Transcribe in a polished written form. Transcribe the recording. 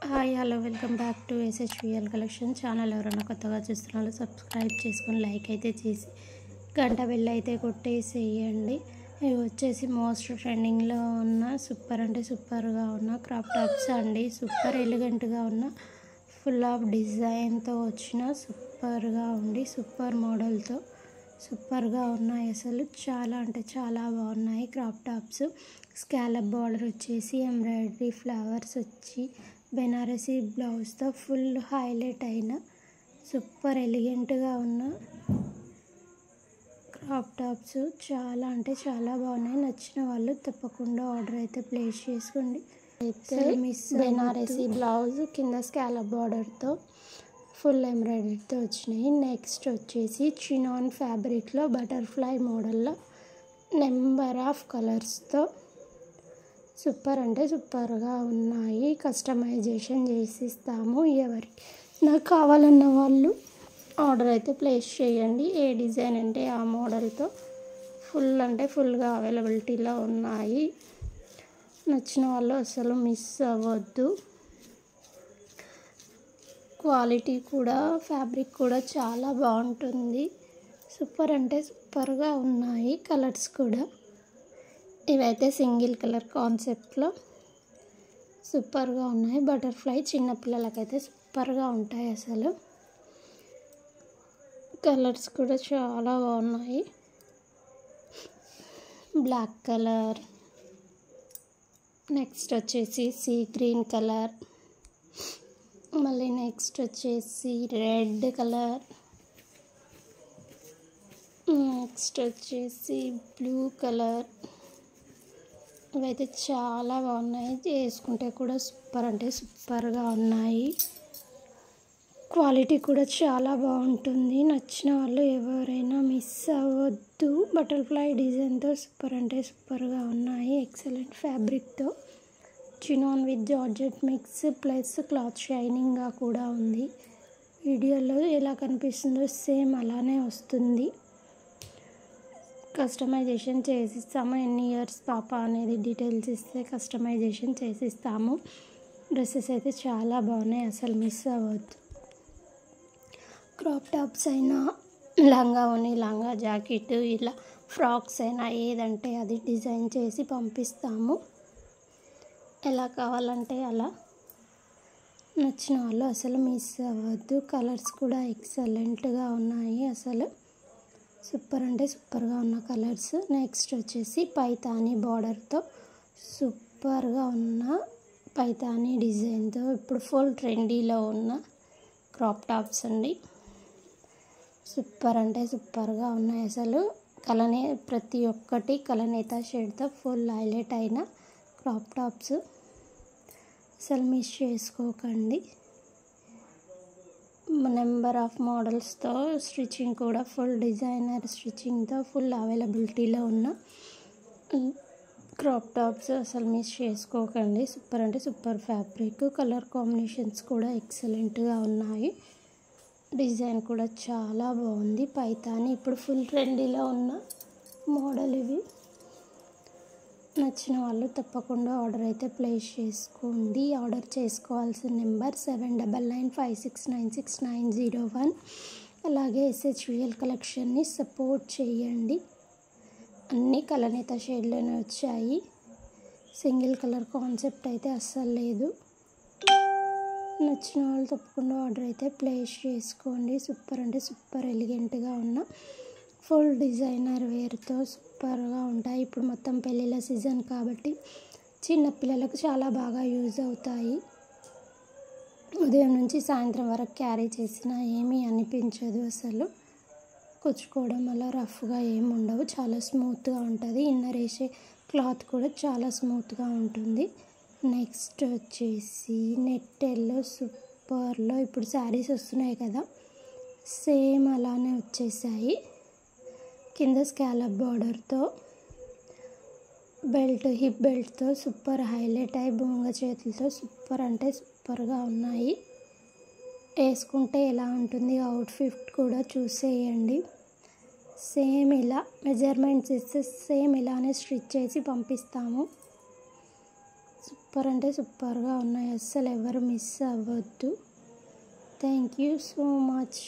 Hi hello welcome back to SHVL collection channel. ఎవరైనా కొత్తగా చూస్తున్నారో సబ్స్క్రైబ్ చేసుకొని లైక్ అయితే చేసి గంట బెల్ అయితే కొట్టేసేయండి. ఇవి వచ్చేసి మోస్ట్ ట్రెండింగ్లో ఉన్న సూపర్ అంటే సూపర్గా ఉన్న క్రాప్ టాప్స్ అండి. సూపర్ ఎలిగెంట్గా ఉన్న ఫుల్ ఆఫ్ డిజైన్తో వచ్చిన సూపర్గా ఉండి సూపర్ మోడల్తో సూపర్గా ఉన్నాయి. అసలు చాలా అంటే చాలా బాగున్నాయి క్రాప్ టాప్స్. స్కాలప్ బార్డర్ వచ్చేసి ఎంబ్రాయిడరీ ఫ్లవర్స్ వచ్చి బెనారసీ బ్లౌజ్తో ఫుల్ హైలైట్ అయిన సూపర్ ఎలిగెంట్గా ఉన్న క్రాప్ టాప్స్ చాలా అంటే చాలా బాగున్నాయి. నచ్చిన వాళ్ళు తప్పకుండా ఆర్డర్ అయితే ప్లేస్ చేసుకోండి. అయితే బెనారసీ బ్లౌజ్ కింద స్కాలప్ బార్డర్తో ఫుల్ ఎంబ్రాయిడరీతో వచ్చినాయి. నెక్స్ట్ వచ్చేసి చినాన్ ఫ్యాబ్రిక్లో బటర్ఫ్లై మోడల్లో నెంబర్ ఆఫ్ కలర్స్తో సూపర్ అంటే సూపర్గా ఉన్నాయి. కస్టమైజేషన్ చేసిస్తాము. ఎవరికి నాకు కావాలన్న వాళ్ళు ఆర్డర్ అయితే ప్లేస్ చేయండి. ఏ డిజైన్ అంటే ఆ మోడల్తో ఫుల్ అంటే ఫుల్గా అవైలబిలిటీలో ఉన్నాయి. నచ్చిన వాళ్ళు అసలు మిస్ అవ్వద్దు. క్వాలిటీ కూడా ఫ్యాబ్రిక్ కూడా చాలా బాగుంటుంది. సూపర్ అంటే సూపర్గా ఉన్నాయి. కలర్స్ కూడా ఇవైతే సింగిల్ కలర్ కాన్సెప్ట్లో సూపర్గా ఉన్నాయి. బటర్ఫ్లై చిన్నపిల్లలకైతే సూపర్గా ఉంటాయి. అసలు కలర్స్ కూడా చాలా బాగున్నాయి. బ్లాక్ కలర్, నెక్స్ట్ వచ్చేసి సీ గ్రీన్ కలర్, మళ్ళీ నెక్స్ట్ వచ్చేసి రెడ్ కలర్, నెక్స్ట్ వచ్చేసి బ్లూ కలర్. ఇవైతే చాలా బాగున్నాయి. వేసుకుంటే కూడా సూపర్ అంటే సూపర్గా ఉన్నాయి. క్వాలిటీ కూడా చాలా బాగుంటుంది. నచ్చిన వాళ్ళు ఎవరైనా మిస్ అవ్వద్దు. బటర్ఫ్లై డిజైన్తో సూపర్ అంటే సూపర్గా ఉన్నాయి. ఎక్సలెంట్ ఫ్యాబ్రిక్తో chinon with georgette mix plus cloth షైనింగ్గా కూడా ఉంది. వీడియోలో ఎలా కనిపిస్తుందో సేమ్ అలానే వస్తుంది. కస్టమైజేషన్ చేసిస్తాము. ఎన్ని ఇయర్స్ పాప అనేది డీటెయిల్స్ ఇస్తే కస్టమైజేషన్ చేసిస్తాము. డ్రెస్సెస్ అయితే చాలా బాగున్నాయి. అసలు మిస్ అవ్వద్దు. క్రాప్ టాప్స్ అయినా లంగా ఓని లంగా జాకెట్ ఇలా ఫ్రాక్స్ అయినా ఏదంటే అది డిజైన్ చేసి పంపిస్తాము. ఎలా కావాలంటే అలా. నచ్చిన వాళ్ళు అసలు మిస్ అవ్వద్దు. కలర్స్ కూడా ఎక్సలెంట్గా ఉన్నాయి. అసలు సూపర్ అంటే సూపర్గా ఉన్న కలర్స్. నెక్స్ట్ వచ్చేసి పైతానీ బార్డర్తో సూపర్గా ఉన్న పైతానీ డిజైన్తో ఇప్పుడు ఫుల్ ట్రెండీలో ఉన్న క్రాప్ టాప్స్ అండి. సూపర్ అంటే సూపర్గా ఉన్నాయి. అసలు ప్రతి ఒక్కటి కలనేత షేడ్తో ఫుల్ హైలైట్ అయిన క్రాప్ టాప్స్. అసలు మిస్ చేసుకోకండి. నెంబర్ ఆఫ్ మోడల్స్తో స్టిచ్చింగ్ కూడా ఫుల్ డిజైనర్ స్టిచ్చింగ్తో ఫుల్ అవైలబిలిటీలో ఉన్న క్రాప్ టాప్స్. అసలు మిస్ చేసుకోకండి. సూపర్ అంటే సూపర్ ఫ్యాబ్రిక్. కలర్ కాంబినేషన్స్ కూడా ఎక్సలెంట్గా ఉన్నాయి. డిజైన్ కూడా చాలా బాగుంది. పైతాని ఇప్పుడు ఫుల్ ట్రెండీలో ఉన్న మోడల్ ఇవి. నచ్చిన వాళ్ళు తప్పకుండా ఆర్డర్ అయితే ప్లేస్ చేసుకోండి. ఆర్డర్ చేసుకోవాల్సిన నెంబర్ 7995696901. అలాగే SHVL కలెక్షన్ని సపోర్ట్ చేయండి. అన్ని కలనేత షేడ్లోనే వచ్చాయి. సింగిల్ కలర్ కాన్సెప్ట్ అయితే అస్సలు లేదు. నచ్చిన వాళ్ళు తప్పకుండా ఆర్డర్ అయితే ప్లేస్ చేసుకోండి. సూపర్ అంటే సూపర్ ఎలిగెంట్గా ఉన్న ఫుల్ డిజైనర్ వేర్తో సూపర్గా ఉంటాయి. ఇప్పుడు మొత్తం పెళ్ళిళ్ళ సీజన్ కాబట్టి చిన్నపిల్లలకు చాలా బాగా యూజ్ అవుతాయి. ఉదయం నుంచి సాయంత్రం వరకు క్యారీ చేసినా ఏమీ అనిపించదు. అసలు కుచ్చుకోవడం అలా రఫ్గా ఏమి ఉండవు. చాలా స్మూత్గా ఉంటుంది. ఇన్నర్ వేసే క్లాత్ కూడా చాలా స్మూత్గా ఉంటుంది. నెక్స్ట్ వచ్చేసి నెట్టెల్లో సూపర్లో ఇప్పుడు శారీస్ వస్తున్నాయి కదా, సేమ్ అలానే వచ్చేసాయి. కింద స్కాలప్ బార్డర్తో బెల్ట్ హిప్ బెల్ట్తో సూపర్ హైలైట్ అయి బొంగ చేతులతో సూపర్ అంటే సూపర్గా ఉన్నాయి. వేసుకుంటే ఎలా ఉంటుంది అవుట్ఫిట్ కూడా చూసేయండి. సేమ్ ఇలా మెజర్మెంట్స్ ఇస్తే సేమ్ ఇలానే స్టిచ్ చేసి పంపిస్తాము. సూపర్ అంటే సూపర్గా ఉన్నాయి, అస్సలు ఎవరు మిస్ అవ్వద్దు. Thank you so much.